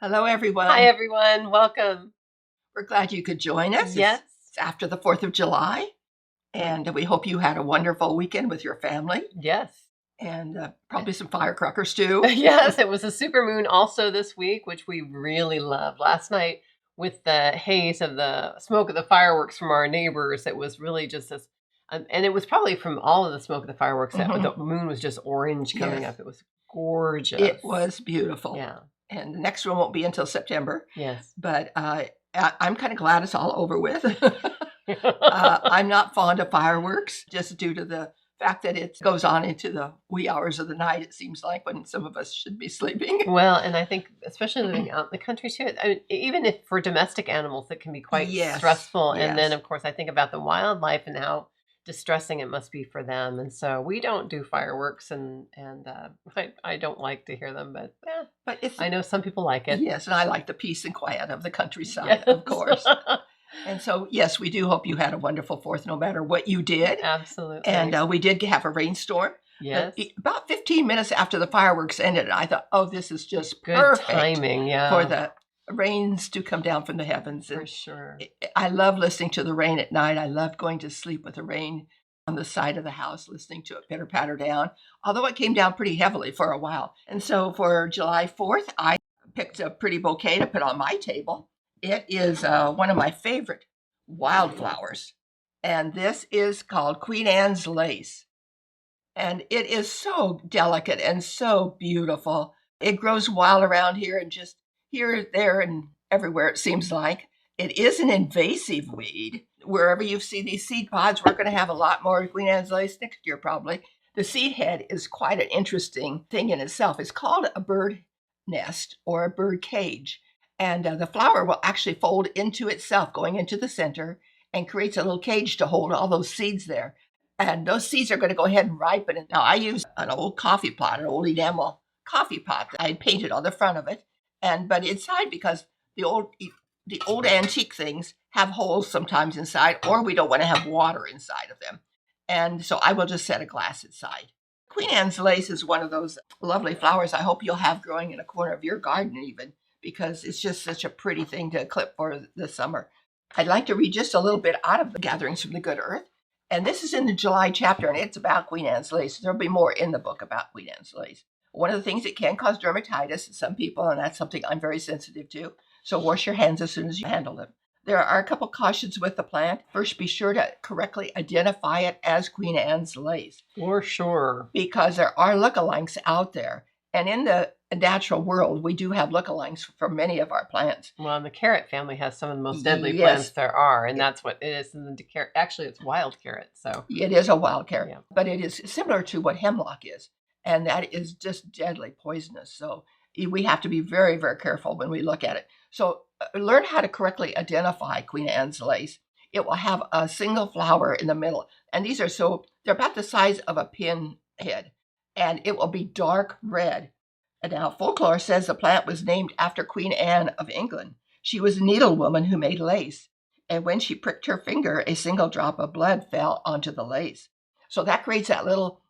Hello, everyone. Hi, everyone. Welcome. We're glad you could join us. Yes. It's after the 4th of July, and we hope you had a wonderful weekend with your family Yes. and probably some firecrackers too. Yes, it was a supermoon also this week, which we really loved. Last night, with the haze of the smoke of the fireworks from our neighbors, it was really just this, and it was probably from all of the smoke of the fireworks that the moon was just orange coming Yes. up. It was gorgeous. It was beautiful. Yeah. And the next one won't be until September. Yes. But I'm kind of glad it's all over with. I'm not fond of fireworks just due to the fact that it goes on into the wee hours of the night, it seems like, when some of us should be sleeping. Well, and I think especially living out in the country too, I mean, even if for domestic animals, it can be quite stressful. And then, of course, I think about the wildlife and how distressing it must be for them. And so we don't do fireworks, and I don't like to hear them, but I know some people like it. Yes, and I like the peace and quiet of the countryside, of course. And so, yes, we do hope you had a wonderful 4th, no matter what you did. Absolutely. And we did have a rainstorm. Yes. About 15 minutes after the fireworks ended, I thought, oh, this is just good perfect timing, for the rains to come down from the heavens. For sure. I love listening to the rain at night. I love going to sleep with the rain on the side of the house, listening to it pitter patter down, although it came down pretty heavily for a while. And so for July 4th, I picked a pretty bouquet to put on my table. It is one of my favorite wildflowers, and this is called Queen Anne's lace. And it is so delicate and so beautiful. It grows wild around here and just here, there, and everywhere, it seems like. It is an invasive weed. Wherever you see these seed pods, we're going to have a lot more Queen Anne's lace next year, probably. The seed head is quite an interesting thing in itself. It's called a bird nest or a bird cage. And the flower will actually fold into itself, going into the center, and creates a little cage to hold all those seeds there. And those seeds are going to go ahead and ripen. Now, I use an old coffee pot, an old enamel coffee pot that I painted on the front of it. But inside, because the old antique things have holes sometimes inside, or we don't want to have water inside of them. And so I will just set a glass inside. Queen Anne's lace is one of those lovely flowers I hope you'll have growing in a corner of your garden even, because it's just such a pretty thing to clip for the summer. I'd like to read just a little bit out of the Gatherings from the Good Earth. And this is in the July chapter, and it's about Queen Anne's lace. There'll be more in the book about Queen Anne's lace. One of the things it can cause dermatitis in some people, and that's something I'm very sensitive to. So wash your hands as soon as you handle them. There are a couple cautions with the plant. First, be sure to correctly identify it as Queen Anne's lace. For sure. Because there are lookalikes out there. And in the natural world, we do have lookalikes for many of our plants. Well, and the carrot family has some of the most deadly plants there are, and that's what it is. And actually, it's wild carrot. So it is a wild carrot, but it is similar to what hemlock is, and that is just deadly poisonous. So we have to be very, very careful when we look at it. So learn how to correctly identify Queen Anne's lace. It will have a single flower in the middle, and they're about the size of a pin head, and it will be dark red. And now folklore says the plant was named after Queen Anne of England. She was a needlewoman who made lace, and when she pricked her finger, a single drop of blood fell onto the lace. So that creates that little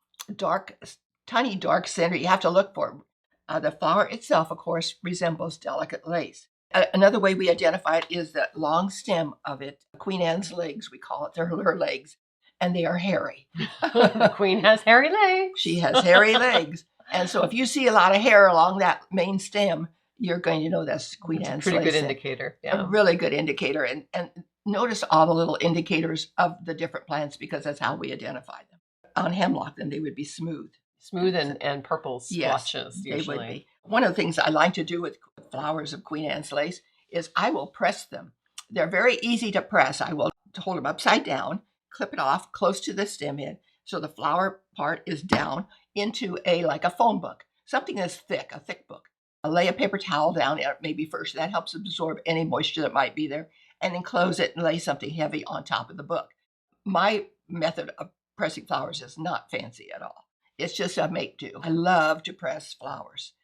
tiny dark center you have to look for. The flower itself, of course, resembles delicate lace. Another way we identify it is the long stem of it. Queen Anne's legs, we call it. They're her legs, and they are hairy. The queen has hairy legs. She has hairy legs. And so if you see a lot of hair along that main stem, you're going to know that's Queen Anne's lace. Pretty good indicator. Yeah. A really good indicator. And notice all the little indicators of the different plants, because that's how we identify them. On hemlock, then they would be smooth. Smooth and purple splotches, usually. They would be. One of the things I like to do with flowers of Queen Anne's lace is I will press them. They're very easy to press. I will hold them upside down, clip it off close to the stem head, so the flower part is down into like a phone book, something that's thick, a thick book. I'll lay a paper towel down maybe first. That helps absorb any moisture that might be there, and then close it and lay something heavy on top of the book. My method of pressing flowers is not fancy at all. It's just a make-do. I love to press flowers.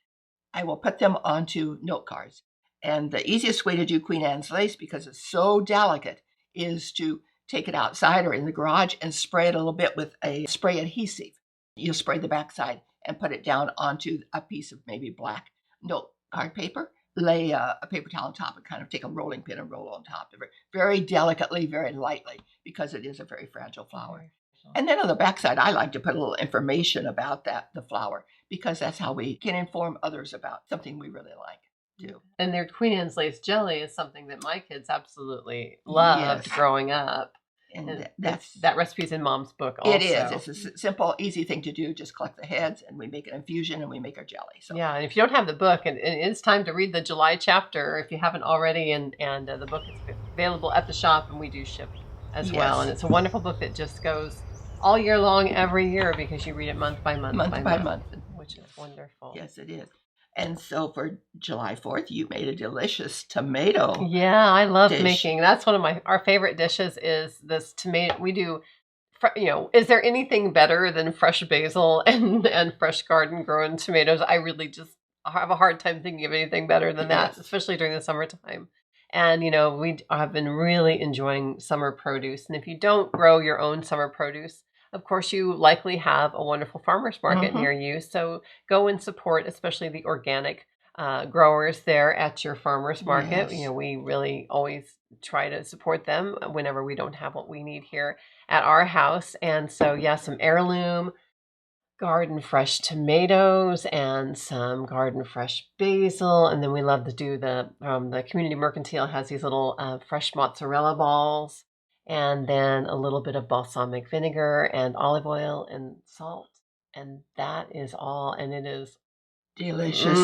I will put them onto note cards. And the easiest way to do Queen Anne's lace, because it's so delicate, is to take it outside or in the garage and spray it a little bit with a spray adhesive. You'll spray the backside and put it down onto a piece of maybe black note card paper, lay a paper towel on top and kind of take a rolling pin and roll on top of it very delicately, very lightly, because it is a very fragile flower. And then on the backside, I like to put a little information about the flower, because that's how we can inform others about something we really like too. And their Queen Anne's lace jelly is something that my kids absolutely loved growing up. And that recipe's in Mom's book also. It is. It's a simple, easy thing to do. Just collect the heads and we make an infusion and we make our jelly. So yeah, and if you don't have the book, and it's time to read the July chapter if you haven't already, and the book is available at the shop, and we do ship as well. And it's a wonderful book that just goes all year long, every year, because you read it month by month, which is wonderful. Yes, it is. And so for July 4th, you made a delicious tomato. Yeah, I love making. That's one of our favorite dishes is this tomato. We do, is there anything better than fresh basil and fresh garden grown tomatoes? I really just have a hard time thinking of anything better than that, especially during the summertime. And, we have been really enjoying summer produce. And if you don't grow your own summer produce, of course, you likely have a wonderful farmer's market near you. So go and support, especially the organic growers there at your farmer's market. Yes. We really always try to support them whenever we don't have what we need here at our house. And so, some heirloom garden fresh tomatoes and some garden fresh basil. And then we love to do the Community Mercantile has these little fresh mozzarella balls. And then a little bit of balsamic vinegar and olive oil and salt. And that is all. And it is delicious.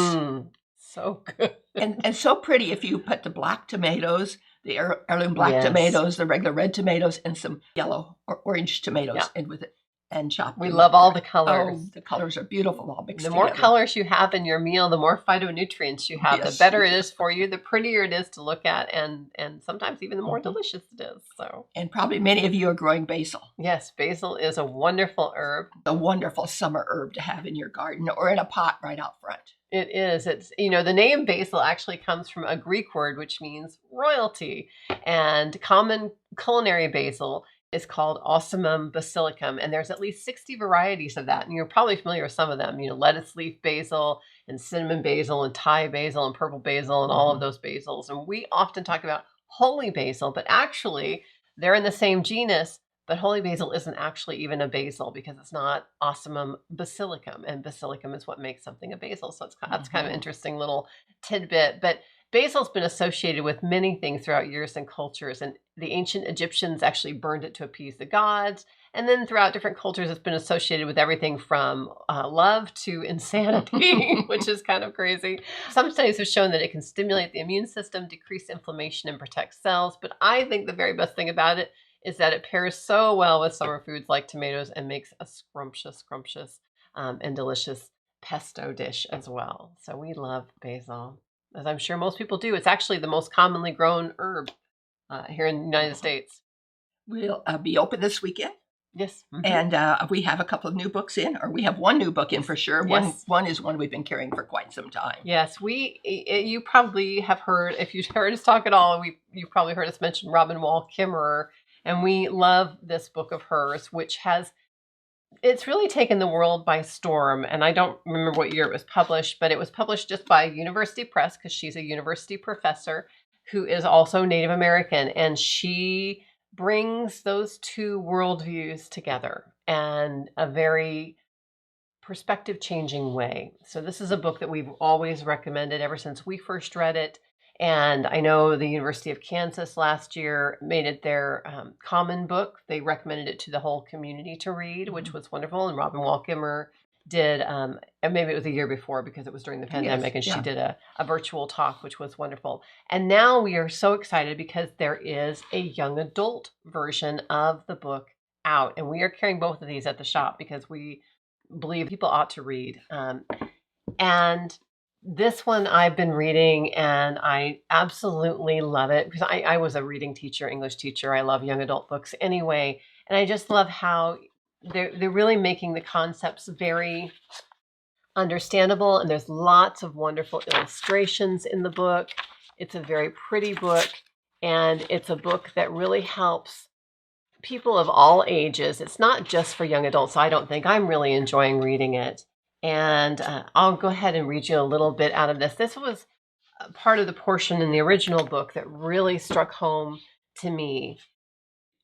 So good. And so pretty if you put the black tomatoes, the heirloom black tomatoes, the regular red tomatoes, and some yellow or orange tomatoes in with it. And chop. We love all the colors. Oh, the colors are beautiful, all mixed together. The more colors you have in your meal, the more phytonutrients you have, the better it is for you, the prettier it is to look at, and sometimes even the more delicious it is. So, and probably many of you are growing basil. Yes, basil is a wonderful herb. A wonderful summer herb to have in your garden or in a pot right out front. It is. It's, the name basil actually comes from a Greek word which means royalty, and common culinary basil is called Ocimum basilicum, and there's at least 60 varieties of that, and you're probably familiar with some of them. Lettuce leaf basil and cinnamon basil and Thai basil and purple basil and all of those basils. And we often talk about holy basil, but actually they're in the same genus, but holy basil isn't actually even a basil because it's not Ocimum basilicum, and basilicum is what makes something a basil. So that's kind of an interesting little tidbit. But basil's been associated with many things throughout years and cultures, and the ancient Egyptians actually burned it to appease the gods. And then throughout different cultures, it's been associated with everything from love to insanity, which is kind of crazy. Some studies have shown that it can stimulate the immune system, decrease inflammation, and protect cells. But I think the very best thing about it is that it pairs so well with summer foods like tomatoes and makes a scrumptious and delicious pesto dish as well. So we love basil, as I'm sure most people do. It's actually the most commonly grown herb here in the United States. We'll be open this weekend. Yes. And we have a couple of new books in, or we have one new book in for sure. Yes. One is one we've been carrying for quite some time. Yes, you probably have heard, if you've heard us talk at all, you've probably heard us mention Robin Wall Kimmerer, and we love this book of hers, which it's really taken the world by storm. And I don't remember what year it was published, but it was published just by University Press because she's a university professor who is also Native American. And she brings those two worldviews together in a very perspective-changing way. So this is a book that we've always recommended ever since we first read it. And I know the University of Kansas last year made it their common book. They recommended it to the whole community to read, which was wonderful. And Robin Wall Kimmerer did, and maybe it was a year before because it was during the pandemic, and she did a virtual talk, which was wonderful. And now we are so excited because there is a young adult version of the book out. And we are carrying both of these at the shop because we believe people ought to read. And this one I've been reading and I absolutely love it because I was a reading teacher, English teacher. I love young adult books anyway. And I just love how they're really making the concepts very understandable. And there's lots of wonderful illustrations in the book. It's a very pretty book. And it's a book that really helps people of all ages. It's not just for young adults. I don't think. I'm really enjoying reading it. And I'll go ahead and read you a little bit out of this. This was part of the portion in the original book that really struck home to me.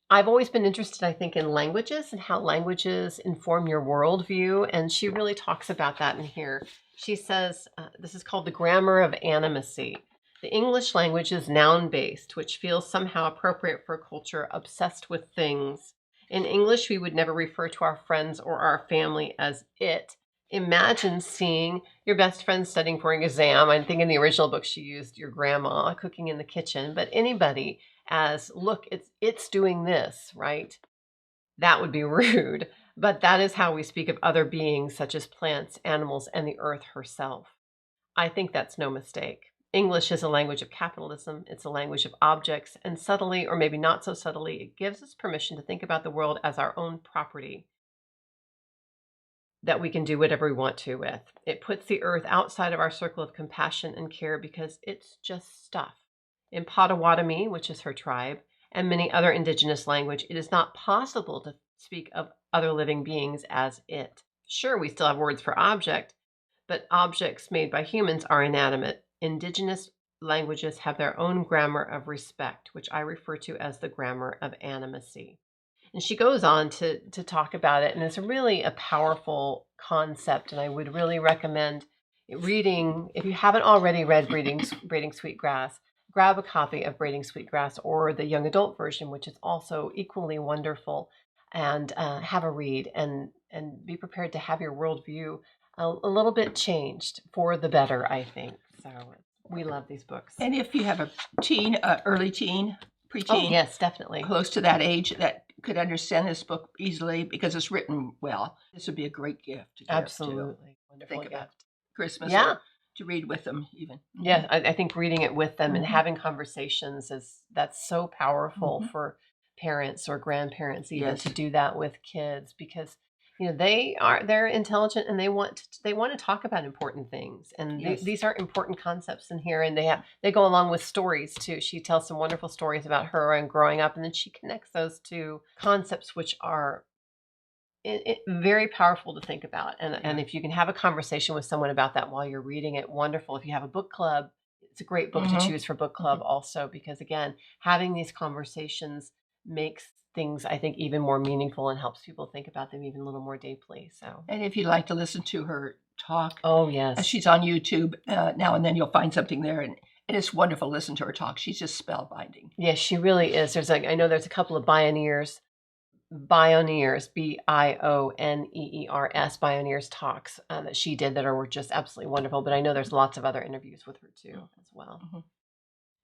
I've always been interested, I think, in languages and how languages inform your worldview. And she really talks about that in here. She says, this is called the grammar of animacy. The English language is noun-based, which feels somehow appropriate for a culture obsessed with things. In English, we would never refer to our friends or our family as it. Imagine seeing your best friend studying for an exam. I think in the original book she used your grandma cooking in the kitchen, but anybody as, look, it's doing this, right? That would be rude, but that is how we speak of other beings such as plants, animals, and the earth herself. I think that's no mistake. English is a language of capitalism. It's a language of objects, and subtly, or maybe not so subtly, it gives us permission to think about the world as our own property that we can do whatever we want to with. It puts the earth outside of our circle of compassion and care because it's just stuff. In Potawatomi, which is her tribe, and many other indigenous language, it is not possible to speak of other living beings as it. Sure, we still have words for object, but objects made by humans are inanimate. Indigenous languages have their own grammar of respect, which I refer to as the grammar of animacy. And she goes on to talk about it, and it's really a powerful concept, and I would really recommend reading, if you haven't already read Braiding Sweetgrass, grab a copy of Braiding Sweetgrass or the young adult version, which is also equally wonderful, and have a read and be prepared to have your worldview a little bit changed for the better, I think. So we love these books. And if you have a teen, early teen, preteen, yes, definitely, close to that age that could understand this book easily because it's written well, this would be a great gift to give. Absolutely, wonderful gift. About Christmas, yeah, to read with them even. Yeah, I think reading it with them and having conversations that's so powerful for parents or grandparents even to do that with kids, because they're intelligent and they want to talk about important things, and these are important concepts in here, and they go along with stories too. She tells some wonderful stories about her and growing up, and then she connects those to concepts which are very powerful to think about. And if you can have a conversation with someone about that while you're reading it, wonderful. If you have a book club, it's a great book to choose for book club also, because again, having these conversations makes things, I think, even more meaningful and helps people think about them even a little more deeply. So, and if you'd like to listen to her talk, oh yes, she's on YouTube now and then. You'll find something there, and it's wonderful to listen to her talk. She's just spellbinding. Yes, she really is. I know there's a couple of Bioneers, Bioneers talks that she did that were just absolutely wonderful. But I know there's lots of other interviews with her too as well.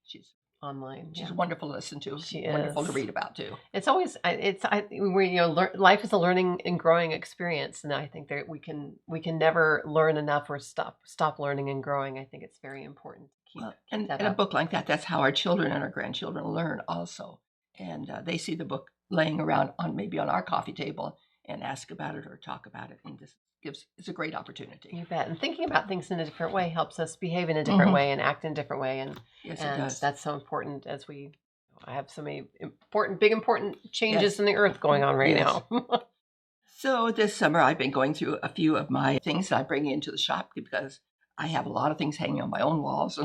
She's online. She's wonderful to listen to. She wonderful is. to read about too. It's always life is a learning and growing experience, and I think that we can never learn enough or stop learning and growing. I think it's very important to keep and that in up. A book like that, that's how our children and our grandchildren learn also, and they see the book laying around maybe on our coffee table and ask about it or talk about it, and it's a great opportunity. You bet. And thinking about things in a different way helps us behave in a different way and act in a different way. And yes, it does. That's so important as I have so many important changes in the earth going on right now. So this summer I've been going through a few of my things that I bring into the shop because I have a lot of things hanging on my own walls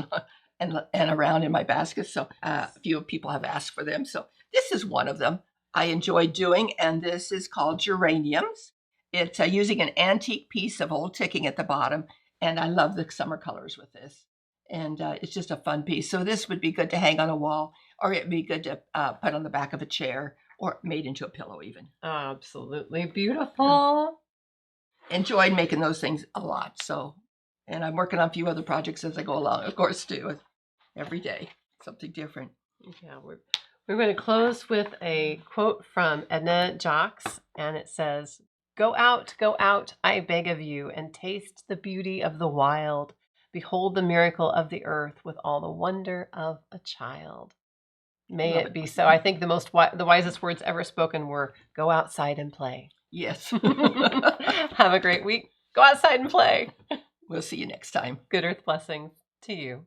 and around in my baskets. So a few people have asked for them. So this is one of them I enjoy doing, and this is called geraniums. It's using an antique piece of old ticking at the bottom, and I love the summer colors with this. And it's just a fun piece. So this would be good to hang on a wall, or it'd be good to put on the back of a chair, or made into a pillow even. Absolutely beautiful. Enjoyed making those things a lot. So, and I'm working on a few other projects as I go along, of course, too. Every day, something different. Yeah, we're going to close with a quote from Edna Jacques, and it says, go out, I beg of you, and taste the beauty of the wild. Behold the miracle of the earth with all the wonder of a child. May it be so. I think the wisest words ever spoken were, go outside and play. Yes. Have a great week. Go outside and play. We'll see you next time. Good earth blessings to you.